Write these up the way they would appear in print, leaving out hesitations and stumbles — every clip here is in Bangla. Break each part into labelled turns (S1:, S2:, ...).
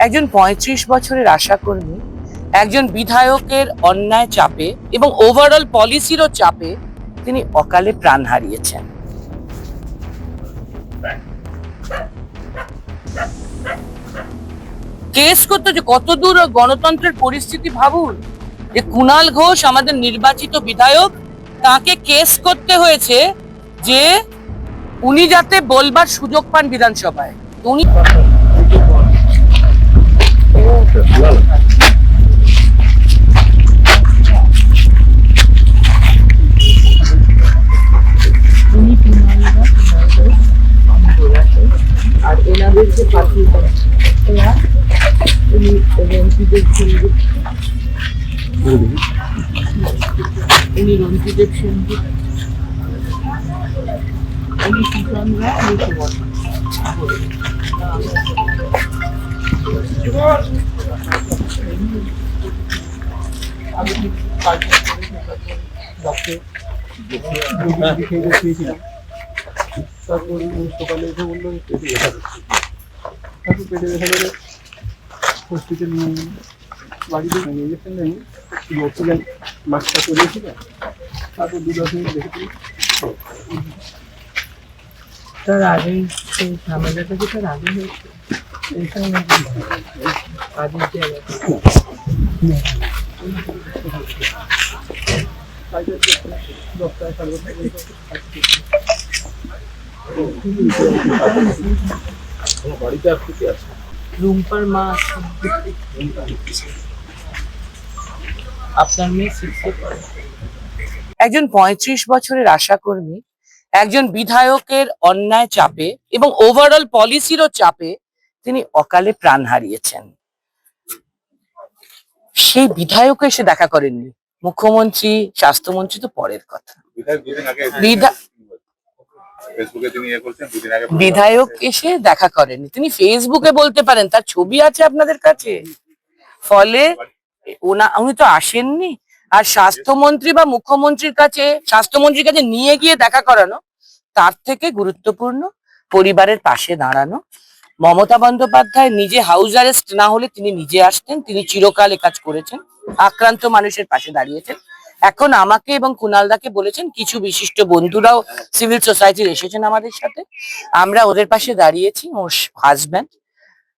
S1: একজন ৩৫ বছরের আশাকর্মী একজন বিধায়কের অন্যায় চাপে এবং ওভারঅল পলিসিরও চাপে তিনি অকালে প্রাণ হারিয়েছেন। কেস করতে যে কত দূর গণতন্ত্রের পরিস্থিতি ভাবুন, যে কুণাল ঘোষ আমাদের নির্বাচিত বিধায়ক, তাকে কেস করতে হয়েছে যে উনি যাতে বলবার সুযোগ পান বিধানসভায়। উনি আর এনাদেরকে পাঠিয়ে উনি রঞ্জিদেব সেনগুপ্ত, উনি সুশান রায়, উনি সুমন।
S2: তারপর সকালে এসে বললো পেটে ব্যথা করছে, তারপর পেটে ব্যথা করে হসপিটাল নিয়ে বাড়িতে ইঞ্জেকশন নেই, অক্সিজেন মাস্কটা চলেছিল। তারপর 2-10 মিনিট দেখেছি
S1: তার আগেই সেই ঝামেলাটা কি তার আগে হয়েছে? এইটাই কাজের
S2: বাড়িতে আর কি আছে,
S1: রুম্পার মা আপনার মেয়ে 6-এ পড়ে। একজন ৩৫ বছরের আশাকর্মী একজন বিধায়কের অন্যায় চাপে এবং ওভারঅল পলিসিরও চাপে তিনি অকালে প্রাণ হারিয়েছেন। সেই বিধায়ক এসে দেখা করেননি, মুখ্যমন্ত্রী, স্বাস্থ্যমন্ত্রী তো পরের কথা। বিধায়ক এসে দেখা করেননি, তিনি ফেসবুকে বলতে পারেন, তার ছবি আছে আপনাদের কাছে। ফলে উনি তো আসেননি। আর স্বাস্থ্যমন্ত্রী বা মুখ্যমন্ত্রীর কাছে, স্বাস্থ্যমন্ত্রীর কাছে নিয়ে গিয়ে দেখা করানো, তার থেকে গুরুত্বপূর্ণ পরিবারের পাশে দাঁড়ানো। মমতা বন্দ্যোপাধ্যায় নিজে হাউস অ্যারেস্ট না হলে তিনি নিজে আসতেন, তিনি চিরকাল এ কাজ করেছেন, আক্রান্ত মানুষের পাশে দাঁড়িয়েছেন। এখন আমাকে এবং কুণালদাকে বলেছেন, কিছু বিশিষ্ট বন্ধুরাও সিভিল সোসাইটির এসেছেন আমাদের সাথে, আমরা ওদের পাশে দাঁড়িয়েছি। ওর হাজব্যান্ড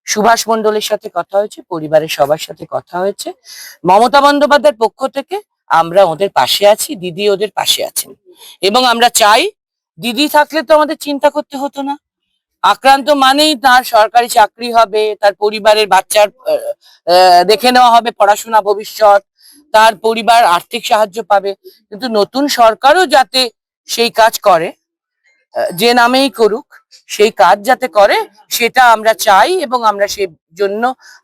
S1: সুভাষ মণ্ডলের সাথে কথা হয়েছে, পরিবারের সবার সাথে কথা হয়েছে। মমতা বন্দ্যোপাধ্যায়ের পক্ষ থেকে আমরা ওদের পাশে আছি, দিদি ওদের পাশে আছেন, এবং আমরা চাই দিদি থাকলে তো আমাদের চিন্তা করতে হতো না। আক্রান্ত মানেই তার সরকারি চাকরি হবে, তার পরিবারের বাচ্চার দেখে নেওয়া হবে পড়াশোনা, ভবিষ্যৎ, তার পরিবার আর্থিক সাহায্য পাবে। কিন্তু নতুন সরকারও যাতে সেই কাজ করে, যে নামেই করুক, সেই কাজ যাতে করে সেটা আমরা চাই, এবং আমরা সেই জন্য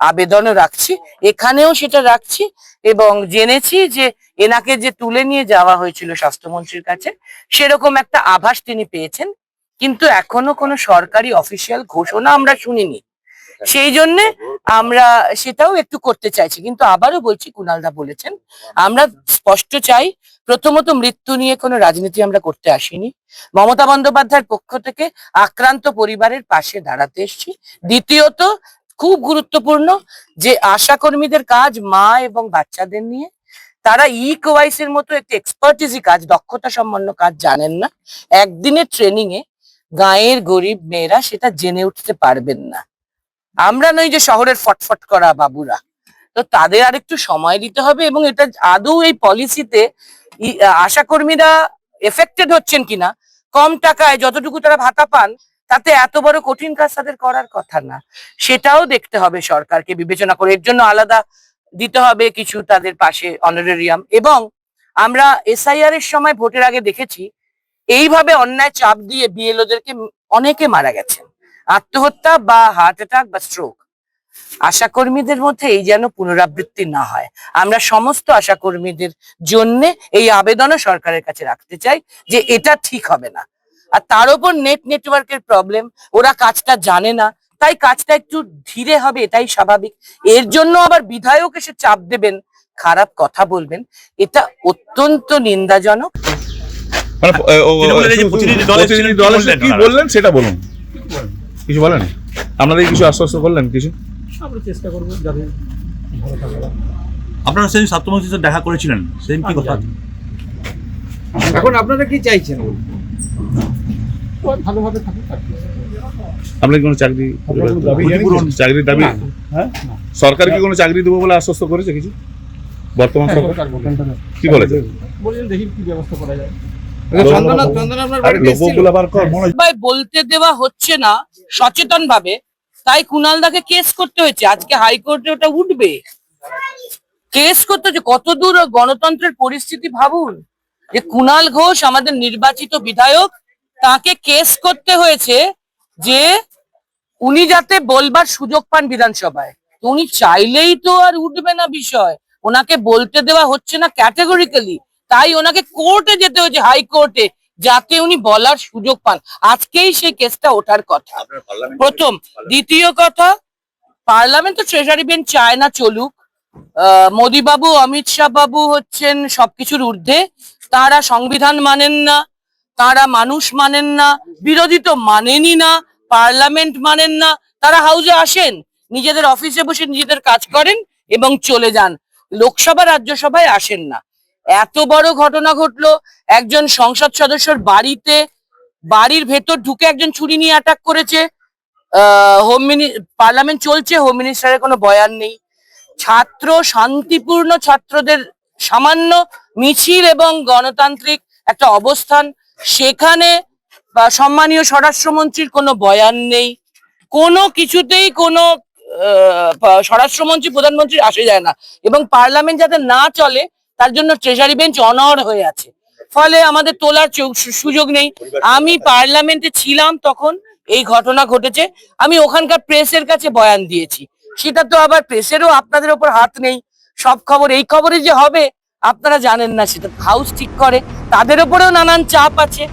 S1: আবেদনও রাখছি, এখানেও সেটা রাখছি। এবং জেনেছি যে এনাকে যে তুলে নিয়ে যাওয়া হয়েছিল স্বাস্থ্যমন্ত্রীর কাছে, সেরকম একটা আভাস তিনি পেয়েছেন, কিন্তু এখনো কোনো সরকারি অফিসিয়াল ঘোষণা আমরা শুনিনি। সেই জন্য আমরা সেটাও একটু করতে চাইছি। কিন্তু আবারও বলছি, কুণালদা বলেছেন, আমরা স্পষ্ট চাই, প্রথমত মৃত্যু নিয়ে কোনো রাজনীতি আমরা করতে আসিনি। মমতা বন্দ্যোপাধ্যায়ের পক্ষ থেকে আক্রান্ত পরিবারের পাশে দাঁড়াতে এসেছি। দ্বিতীয়ত, খুব গুরুত্বপূর্ণ যে আশাকর্মীদের কাজ মা এবং বাচ্চাদের নিয়ে, তারা ই-কেওয়াইসি এর মতো একটি এক্সপার্টিজি কাজ, দক্ষতা সম্পন্ন কাজ জানেন না। একদিনের ট্রেনিং এ গাঁয়ের গরিব মেয়েরা সেটা জেনে উঠতে পারবেন না। আমরা নই যে শহরের ফটফট করা বাবুরা, তো তাদের আর একটু সময় দিতে হবে। এবং এটা আদৌ এই পলিসিতে আশাকর্মীরা এফেক্টেড হচ্ছেন কিনা, কম টাকায় যতটুকু তারা ভাতা পান, তাতে এত বড় কঠিন কাজ তাদের করার কথা না, সেটাও দেখতে হবে সরকারকে বিবেচনা করে। এর জন্য আলাদা দিতে হবে কিছু তাদের পাশে অনারেরিয়াম। এবং আমরা এসআইআর এর সময় ভোটের আগে দেখেছি, এইভাবে অন্যায় চাপ দিয়ে বিএলওদেরকে অনেকে মারা গেছেন, আত্মহত্যা বা হার্ট অ্যাটাক বা স্ট্রোক। আশাকর্মীদের মধ্যে এই যেন পুনরাবৃত্তি না হয়। আমরা সমস্ত আশাকর্মীদের জন্য এই আবেদনও সরকারের কাছে রাখতে চাই যে এটা ঠিক হবে না। আর তার উপর নেটওয়ার্কের প্রবলেম, ওরা কাজটা জানে না, তাই কাজটা একটু ধীরে হবে, এটাই স্বাভাবিক। এর জন্য আবার বিধায়ক এসে চাপ দেবেন, খারাপ কথা বলবেন, এটা অত্যন্ত নিন্দাজনক।
S3: কি বললেন সেটা বলুন, কিছু বলেন আপনাদের, কিছু আশ্বস্ত করলেন কিছু?
S2: আমরা চেষ্টা করবো যাতে ভালো থাকে।
S3: আপনারা সেদিন স্বাস্থ্যমন্ত্রীর সাথে দেখা করেছিলেন, সেদিন কি কথা?
S4: এখন আপনারা কি চাইছেন?
S2: ভালোভাবে থাকুক আর কি।
S3: আপনার কি কোনো চাকরি ক্ষতিপূরণ চাকরির দাবি?
S2: হ্যাঁ
S3: সরকার কি কোনো চাকরি দেবো বলে আশ্বস্ত করেছে কিছু বর্তমান সরকার? কি বলেছে?
S2: বলছেন দেখি কি ব্যবস্থা করা যায়।
S4: চন্দনা আপনার বাড়িতে এসেছিল?
S3: লোকগুলো আবার কর মনে হয়
S1: ভাই বলতে দেওয়া হচ্ছে না সচেতন ভাবে, তাই কুণালদাকে কেস করতে হয়েছে। আজকে হাইকোর্টে ওটা উঠবে, কেস করতে হচ্ছে। কত দূর গণতন্ত্রের পরিস্থিতি ভাবুন, যে কুণাল ঘোষ আমাদের নির্বাচিত বিধায়ক, তাকে কেস করতে হয়েছে যে উনি যাতে বলবার সুযোগ পান বিধানসভায়। তো উনি চাইলেই তো আর উঠবে না বিষয়, ওনাকে বলতে দেওয়া হচ্ছে না ক্যাটেগরিক্যালি, তাই ওনাকে কোর্টে যেতে হয়েছে, হাইকোর্টে, যাতে উনি বলার সুযোগ পান। আজকেই সেই কেসটা ওঠার কথা প্রথম। দ্বিতীয় কথা, পার্লামেন্ট তো ট্রেজারি বেঞ্চ চায় না চলুক। মোদী বাবু, অমিত শাহ বাবু হচ্ছেন সবকিছুর ঊর্ধ্বে। তারা সংবিধান মানেন না, তারা মানুষ মানেন না, বিরোধী তো মানেনই না, পার্লামেন্ট মানেন না। তারা হাউসে আসেন, নিজেদের অফিসে বসে নিজেদের কাজ করেন এবং চলে যান, লোকসভা রাজ্যসভায় আসেন না। এত বড় ঘটনা ঘটলো, একজন সংসদ সদস্যর বাড়ির ভেতর ঢুকে একজন ছুরি নিয়ে অ্যাটাক করেছে। পার্লামেন্ট চলছে, হোম মিনিস্টারের কোনো বয়ান নেই। শান্তিপূর্ণ ছাত্রদের সামান্য মিছিল এবং গণতান্ত্রিক একটা অবস্থান, সেখানে সম্মানীয় স্বরাষ্ট্রমন্ত্রীর কোনো বয়ান নেই। কোনো কিছুতেই কোনো স্বরাষ্ট্রমন্ত্রী, প্রধানমন্ত্রী আসে যায় না, এবং পার্লামেন্ট যাতে না চলে তার জন্য ট্রেজারি বেঞ্চ অনড় হয়ে আছে। ফলে আমাদের তোলার সুযোগ নেই। আমি পার্লামেন্টে ছিলাম তখন এই ঘটনা ঘটেছে, আমি ওখানকার প্রেসের কাছে বয়ান দিয়েছি। সেটা তো আবার প্রেসেরও আপনাদের ওপর হাত নেই, সব খবর এই খবরে যে হবে আপনারা জানেন না, সেটা হাউস ঠিক করে, তাদের ওপরেও নানান চাপ আছে।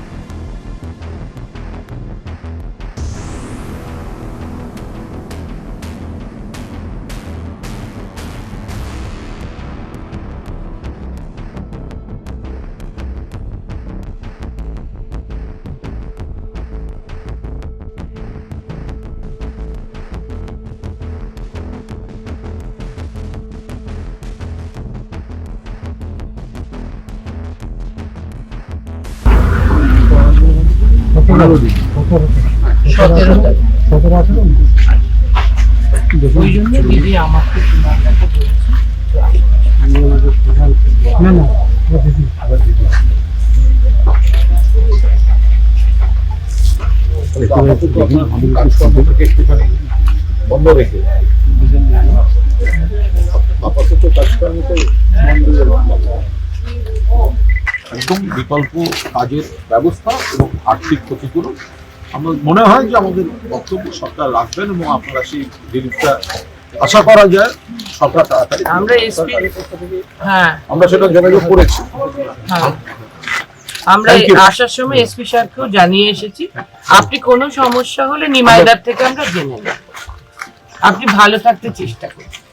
S2: ওই জন্য দিদি আমাকে কুণালদাকে বলেছে না
S5: বন্ধ রেখে আপাতত কাজকর্মকে একদম বিকল্প কাজের ব্যবস্থা এবং আর্থিক ক্ষতিপূরণ। আমার মনে হয় যে আমাদের বক্তব্য সরকার রাখবেন এবং আপনারা সেই জিনিসটা আশা করা যায় সরকার তাড়াতাড়ি। আমরা সেটা যোগাযোগ করেছি।
S1: আমরা আসার সময় এসপি স্যারকেও জানিয়ে এসেছি, আপনি কোনো সমস্যা হলে নিমাইদার থেকে আমরা জেনে নেব, আপনি ভালো থাকতে চেষ্টা করুন।